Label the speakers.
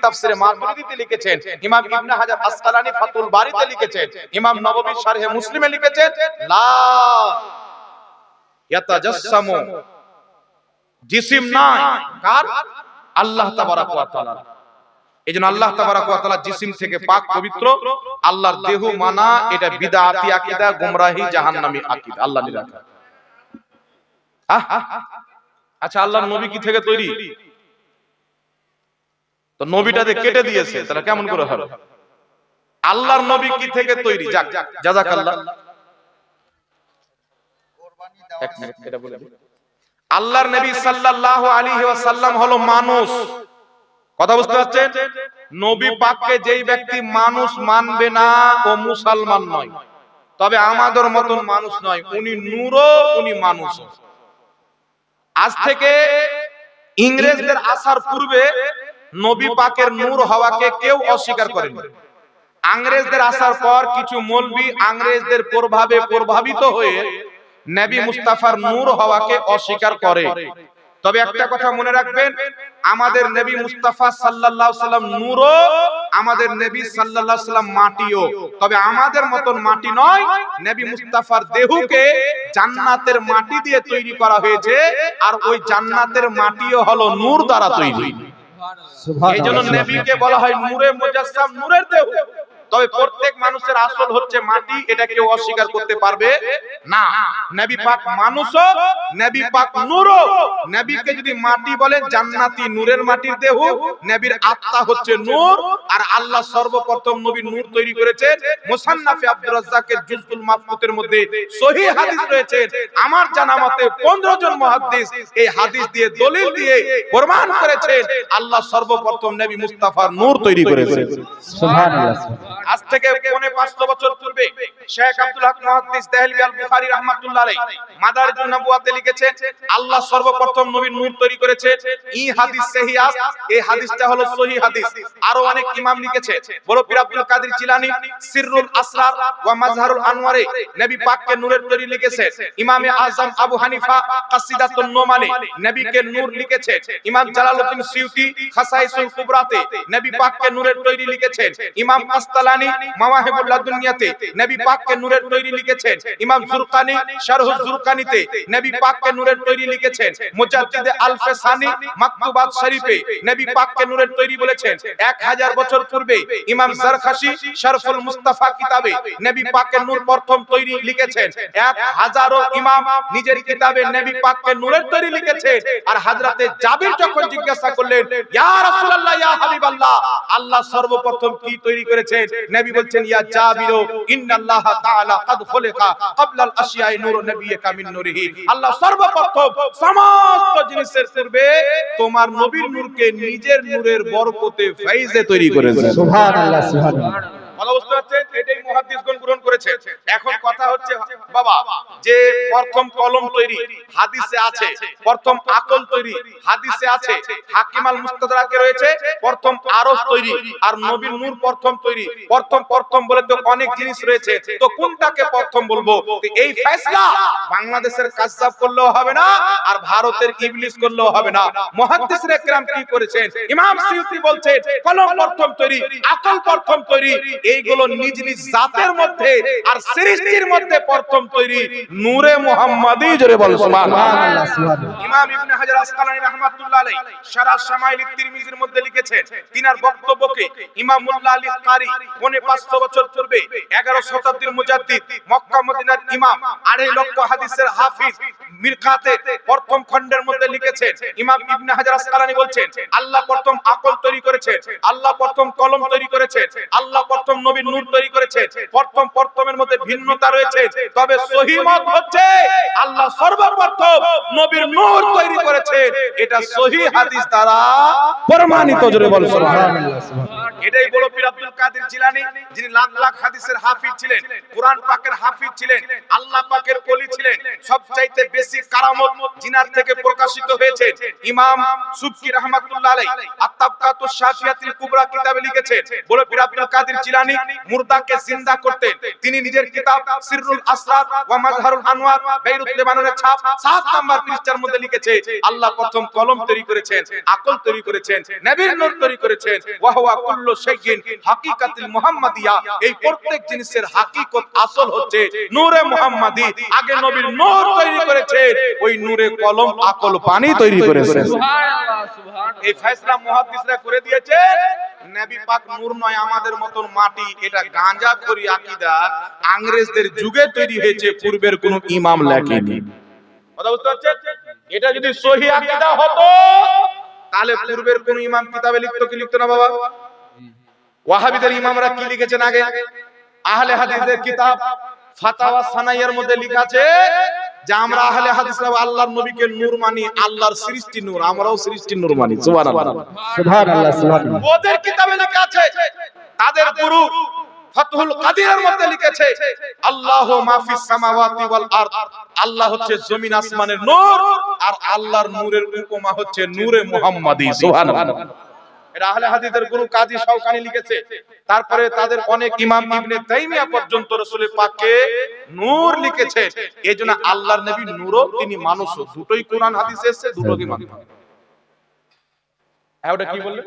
Speaker 1: তাফসিরে মাতুরিদিতে লিখেছেন, ইমাম ইবনে হাজার আসকালানি ফাতুল বারিতে লিখেছেন, ইমাম নববী শারহে মুসলিমে লিখেছেন, লা ইয়াতাজাসসামু, জিসিম নাই কার? আল্লাহ তাবারাক ওয়া তাআলা। এইজন্য আল্লাহ তাবারাক ওয়া তাআলা জিসিম থেকে পাক পবিত্র। আল্লাহর দেহ মানা এটা বিদআতি আকীদা, গোমরাহি, জাহান্নামী আকীদা। আল্লাহ নিরাকার। আচ্ছা, আল্লাহর নবী কি থেকে তৈরি? তো নবীটাকে কেটে দিয়েছে, তাহলে কেমন করে হলো? আল্লাহর নবী কি থেকে তৈরি? যাক, জাযাকাল্লাহ। এক মিনিট এটা বলে দিই। আল্লাহর নবী সাল্লাল্লাহু আলাইহি ওয়াসাল্লাম হলো মানুষ। কথা বুঝতে পারছেন? নবী পাককে যেই ব্যক্তি মানুষ মানবে না ও মুসলমান নয়। তবে আমাদের মতন মানুষ নয়, উনি নূরও, উনি মানুষও। আজ থেকে ইংরেজদের আসার পূর্বে নবী পাকের নূর হওয়াকে কেউ অস্বীকার করেনি। ইংরেজদের আসার পর কিছু মৌলবি ইংরেজদের প্রভাবে প্রভাবিত হয়ে নবী মুস্তাফার নূর হওয়াকে অস্বীকার করে। তবে একটা কথা মনে রাখবেন, আমাদের নবী মুস্তাফা সাল্লাল্লাহু আলাইহি সাল্লাম নূরও, আমাদের নবী সাল্লাল্লাহু আলাইহি সাল্লাম মাটিও। তবে আমাদের মতন মাটি নয়, নবী মুস্তাফার দেহকে জান্নাতের মাটি দিয়ে তৈরি করা হয়েছে, আর ওই জান্নাতের মাটিও হলো নূর দ্বারা তৈরি। এইজন্য নবীকে বলা হয় নূরে মুজাসসাম, নূরের দেহ। তবে প্রত্যেক মানুষের আসল হচ্ছে মাটি, এটা কেউ অস্বীকার করতে পারবে না। নবী পাক মানুষও, নবী পাক নূরও। নবীকে যদি মাটি বলেন, জান্নাতি নূরের মাটির দেহ, নবীর আত্মা হচ্ছে নূর। আর আল্লাহ সর্বপ্রথম নবীর নূর তৈরি করেছেন। মুসান্নাফে আব্দুর রাজ্জাকের জুজউল মাফকুতের মধ্যে সহিহ হাদিস রয়েছে। আমার জানা মতে 15 জন মুহাদ্দিস এই হাদিস দিয়ে দলিল দিয়ে প্রমাণ করেছেন আল্লাহ সর্বপ্রথম নবী মুস্তাফার নূর তৈরি করেছেন। সুবহানাল্লাহ। আজ থেকে 500 বছর পূর্বে শেখ আব্দুল হক মুহাদ্দিস দেহলভী আল বুখারী রাহমাতুল্লাহ আলাইহি মাদারিজুন নবুওয়াতে লিখেছেন, আল্লাহ সর্বপ্রথম নবীর নূর তৈরি করেছেন। এই হাদিস সহিহ, এই হাদিসটা হলো সহিহ হাদিস। আরো অনেক ইমাম লিখেছে। বড় পীর আব্দুল কাদের জিলানী সিররুল আসরার ওয়া মাজহারুল আনওয়ারে নবী পাককে নূরের তৈরি লিখেছে। ইমামে আযম আবু হানিফা কাসিদাতুন নোমানে নবীকে নূর লিখেছে। ইমাম জালালউদ্দিন সিউতি খাসাইসুল কুবরাতে নবী পাককে নূরের তৈরি লিখেছেন। ইমাম কাস্তালানি মাওয়াহিবুল লাদুনিয়াতে নবী পাককে নূরের তৈরি লিখেছেন। ইমাম জুরকানি শারহুজ জুরকানিতে নবী পাককে নূরের তৈরি লিখেছেন। মুজাদ্দিদে আল-ফিসানি মাকতুবাত শরীফে নবী পাককে নূরের তৈরি বলেছেন। 1000 বছর পূর্বে ইমাম জারখাশি শরফুল মুস্তাফা কিতাবে নবী পাককে নূর প্রথম তৈরি লিখেছেন। 1000 ইমাম নিজের কিতাবে নবী পাককে নূরের তৈরি লিখেছেন। আর হযরতে জাবির যখন জিজ্ঞাসা করলেন, ইয়া রাসূলুল্লাহ, ইয়া হাবিবাল্লাহ, আল্লাহ সর্বপ্রথম কি তৈরি করেছেন? নবী বলছেন, ইয়া জাবিরু ইন্নাল্লাহ তাআলা ক্বাদ খুলিকা ক্বাবলাল আশিয়াই নূরু নবিয়্যিকা মিন নূরিহি। আল্লাহ সর্বপ্রথম সমস্ত জিনিসের পূর্বে তোমার নবীর নূরকে নিজের নূরের বরকতে ফাইজে তৈরি করেছেন। সুবহানাল্লাহ, সুবহানাল্লাহ। বুঝতে পারছেন? এটাই মুহাদ্দিসগণ গ্রহণ করেছে। এখন কথা হচ্ছে বাবা, যে প্রথম কলম তৈরি হাদিসে আছে, প্রথম আকল তৈরি হাদিসে আছে, হাকিম আল মুস্তাদরাকে রয়েছে প্রথম আরশ তৈরি, আর নবীর নূর প্রথম তৈরি। প্রথম বলে তো অনেক জিনিস রয়েছে, তো কোনটাকে প্রথম বলবো? এই ফয়সালা বাংলাদেশের কাযযাব করলেও হবে না, আর ভারতের ইবলিস করলেও হবে না। মুহাদ্দিসরা کرام কি করেছেন? ইমাম সিউতি বলছেন কলম প্রথম তৈরি, আকল প্রথম তৈরি। এইগুলো নিজ নিজ জাতের মধ্যে আর সৃষ্টির মধ্যে প্রথম তৈরি নূরে মুহাম্মাদি। জোরে বল সুবহানাল্লাহ, সুবহানাল্লাহ। ইমাম ইবনে হাজার আসকালানী রাহমাতুল্লাহ আলাইহি শারাহ শামাইল তিরমিজির মধ্যে লিখেছেন, তিনার বক্তব্যকে ইমাম মুল্লা আলী কারি 550 বছর পূর্বে 11 শতাব্দীর মুজাদ্দিদ, মক্কা মদিনার ইমাম, 2.5 লক্ষ হাদিসের হাফিজ মিরকাতে প্রথম খণ্ডের মধ্যে লিখেছেন। ইমাম ইবনে হাজার আসকালানী বলছেন, আল্লাহ প্রথম আকল তৈরি করেছেন, আল্লাহ প্রথম কলম তৈরি করেছেন, আল্লাহ প্রথম নবীর নূর তৈরি করেছেন। প্রথমের মধ্যে ভিন্নতা রয়েছে, তবে সহিহ মত হচ্ছে আল্লাহ সর্বপ্রথম নবীর নূর তৈরি করেছেন। এটা সহিহ হাদিস দ্বারা প্রমাণিত। জোরে বল সুবহানাল্লাহ, সুবহানাল্লাহ। এটাই বড় পীর আব্দুল কাদের জিলানী, যিনি লাখ লাখ হাদিসের হাফিজ ছিলেন, কুরআন পাকের হাফিজ ছিলেন, আল্লাহ পাকের ওলি ছিলেন। সবচাইতে বেশি কারামত জিনার থেকে প্রকাশিত হয়েছে। ইমাম সুবকি রাহমাতুল্লাহ আলাইহি আত-তাবকাতুশ শাফিয়াতুল কুবরা কিতাবে লিখেছেন, বড় পীর আব্দুল কাদের জিলানী জিলানী মুর্দাকে জিন্দা করতেন। তিনি নিজের কিতাব সিররুল আসরার ওয়া মাজহারুল আনওয়ার বেইরুত লেবাননের ছাপ 7 নাম্বার পৃষ্ঠার মধ্যে লিখেছে আল্লাহ প্রথম কলম তৈরি করেছেন, আকল তৈরি করেছেন, নবীর নূর তৈরি করেছেন। ওয়া হুয়া কুল্লু শাইইন হাকিকাতুল মুহাম্মাদিয়া, এই প্রত্যেক জিনিসের হাকিকত আসল হচ্ছে নূরে মুহাম্মাদি। আগে নবীর নূর তৈরি করেছেন, ওই নূরে কলম আকল পানি তৈরি করেছেন। সুবহানাল্লাহ সুবহানাল্লাহ। এই ফয়সালা মুহাদ্দিসরা করে দিয়েছেন। নবী পাক নূর নয় আমাদের মতন মাটি, এটা গাঁজাখড়ি আকীদা ইংরেজদের যুগে তৈরি হয়েছে, পূর্বের কোন ইমাম লেখেনি। কথা বুঝতে পারছেন? এটা যদি সহিহ আকীদা হতো তাহলে পূর্বের কোন ইমাম কিতাবে লিখতো কি লিখতো না বাবা? ওয়াহাবিদের ইমামরা কি লিখেছেন আগে? আহলে হাদিসের কিতাব ফাতাওয়া সানাইয়ের মধ্যে লেখা আছে যে আমরা আহলে হাদিসরা আল্লাহর নবীকে নূর মানি, আল্লাহর সৃষ্টি নূর, আমরাও সৃষ্টি নূর মানি। সুবহানাল্লাহ সুবহানাল্লাহ সুবহানাল্লাহ। ওদের কিতাবে লেখা আছে, তাদের গুরু ফাতহুল কাদিরের মধ্যে লিখেছে আল্লাহু মা ফিস সামাওয়াতি ওয়াল আরদ, আল্লাহ হচ্ছে জমিন আসমানের নূর, আর আল্লাহর নূরের উপমা হচ্ছে নূরে মুহাম্মাদি। সুবহানাল্লাহ। এটা আহলে হাদিসের গুরু কাজী শাওকানি লিখেছে। তারপরে তাদের অনেক ইমাম ইবনে তাইমিয়া পর্যন্ত রাসূল পাককে নূর লিখেছে। এজন্য আল্লাহর নবী নূরও তিনি মানুষও, দুটোই কোরআন হাদিসে এসেছে, দুটোকে মানতে হবে। হ্যাঁ ওটা কি বললেন?